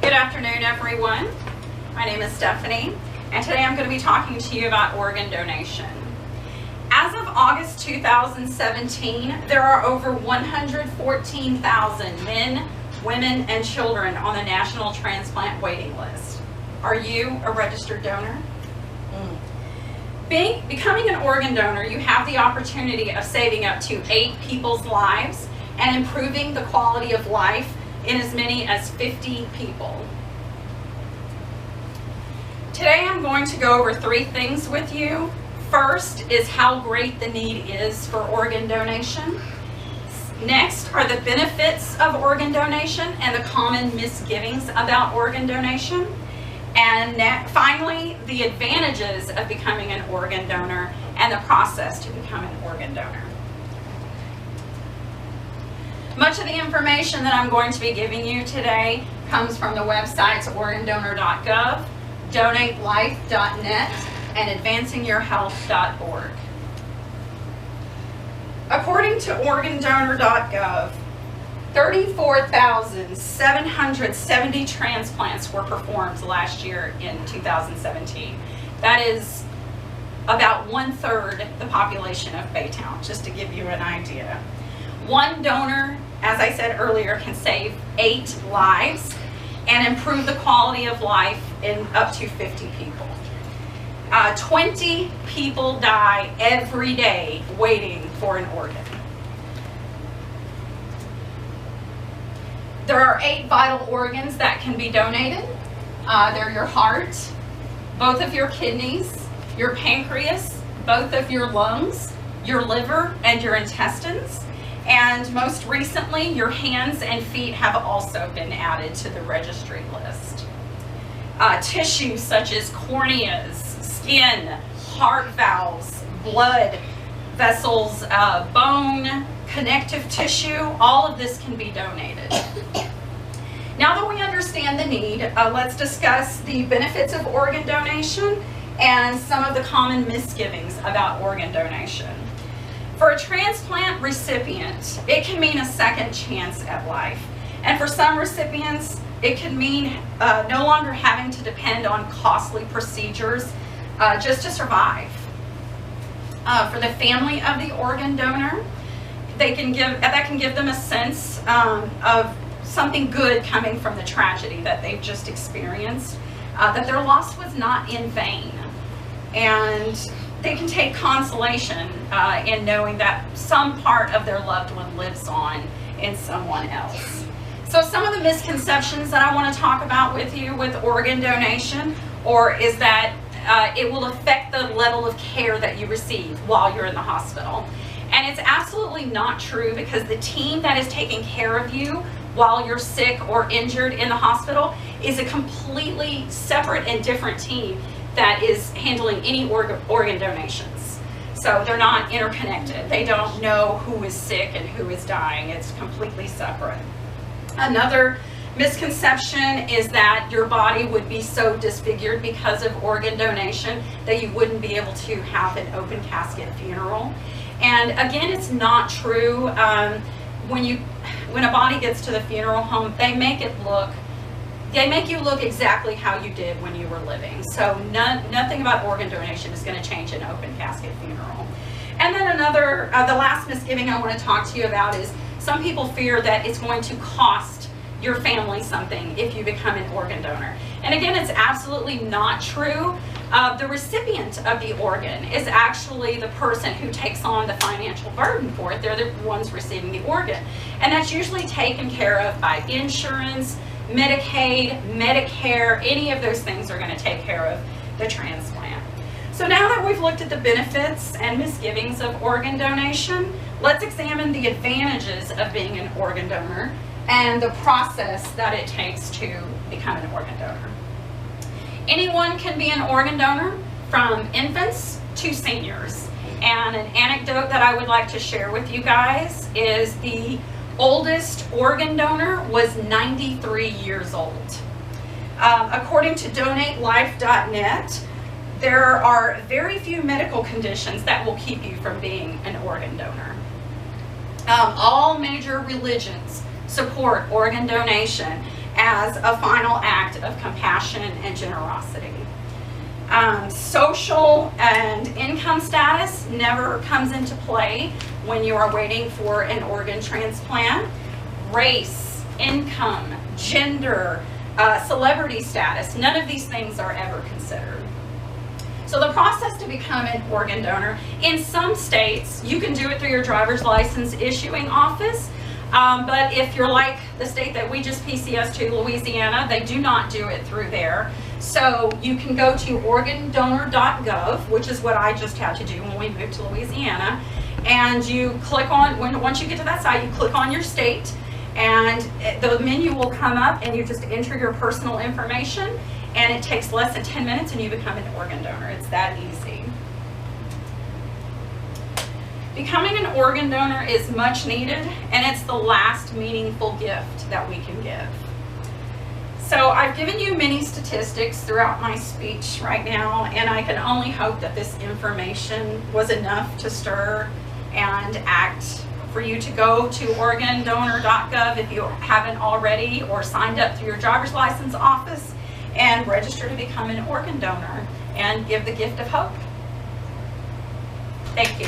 Good afternoon, everyone. My name is Stephanie, and today I'm going to be talking to you about organ donation. As of August 2017, there are over 114,000 men, women, and children on the National Transplant Waiting List. Are you a registered donor? Becoming an organ donor, you have the opportunity of saving up to 8 people's lives and improving the quality of life in as many as 50 people. Today I'm going to go over 3 things with you. First is how great the need is for organ donation. Next are the benefits of organ donation and the common misgivings about organ donation. And finally, the advantages of becoming an organ donor and the process to become an organ donor. Much of the information that I'm going to be giving you today comes from the websites organdonor.gov, donatelife.net, and advancingyourhealth.org. According to organdonor.gov, 34,770 transplants were performed last year in 2017. That is about 1/3 the population of Baytown, just to give you an idea. One donor, as I said earlier, can save 8 lives and improve the quality of life in up to 50 people. 20 people die every day waiting for an organ. There are 8 vital organs that can be donated. They're your heart, both of your kidneys, your pancreas, both of your lungs, your liver, and your intestines. And most recently, your hands and feet have also been added to the registry list. Tissues such as corneas, skin, heart valves, blood vessels, bone, connective tissue, all of this can be donated. Now that we understand the need, let's discuss the benefits of organ donation and some of the common misgivings about organ donation. For a transplant recipient, it can mean a second chance at life. And for some recipients, it can mean no longer having to depend on costly procedures just to survive. For the family of the organ donor, that can give them a sense of something good coming from the tragedy that they've just experienced, that their loss was not in vain. And they can take consolation in knowing that some part of their loved one lives on in someone else. So some of the misconceptions that I want to talk about with you with organ donation is that it will affect the level of care that you receive while you're in the hospital. And it's absolutely not true, because the team that is taking care of you while you're sick or injured in the hospital is a completely separate and different team that is handling any organ donations. So they're not interconnected. They don't know who is sick and who is dying. It's completely separate. Another misconception is that your body would be so disfigured because of organ donation that you wouldn't be able to have an open casket funeral. And again, it's not true. When a body gets to the funeral home, they make you look exactly how you did when you were living. So nothing about organ donation is going to change an open casket funeral. And then the last misgiving I want to talk to you about is some people fear that it's going to cost your family something if you become an organ donor. And again, it's absolutely not true. The recipient of the organ is actually the person who takes on the financial burden for it. They're the ones receiving the organ. And that's usually taken care of by insurance, Medicaid, Medicare. Any of those things are going to take care of the transplant. So now that we've looked at the benefits and misgivings of organ donation, let's examine the advantages of being an organ donor and the process that it takes to become an organ donor. Anyone can be an organ donor, from infants to seniors. And an anecdote that I would like to share with you guys is the oldest organ donor was 93 years old. According to donatelife.net, there are very few medical conditions that will keep you from being an organ donor. All major religions support organ donation, as a final act of compassion and generosity. Social and income status never comes into play when you are waiting for an organ transplant. Race, income, gender, celebrity status, none of these things are ever considered. So the process to become an organ donor, in some states, you can do it through your driver's license issuing office, but if you're like the state that we just PCS to, Louisiana, they do not do it through there. So you can go to organdonor.gov, which is what I just had to do when we moved to Louisiana, and you click on, once you get to that site, you click on your state, and the menu will come up, and you just enter your personal information, and it takes less than 10 minutes and you become an organ donor. It's that easy. Becoming an organ donor is much needed, and it's the last meaningful gift that we can give. So I've given you many statistics throughout my speech right now, and I can only hope that this information was enough to stir and act for you to go to organdonor.gov if you haven't already, or signed up through your driver's license office, and register to become an organ donor and give the gift of hope. Thank you.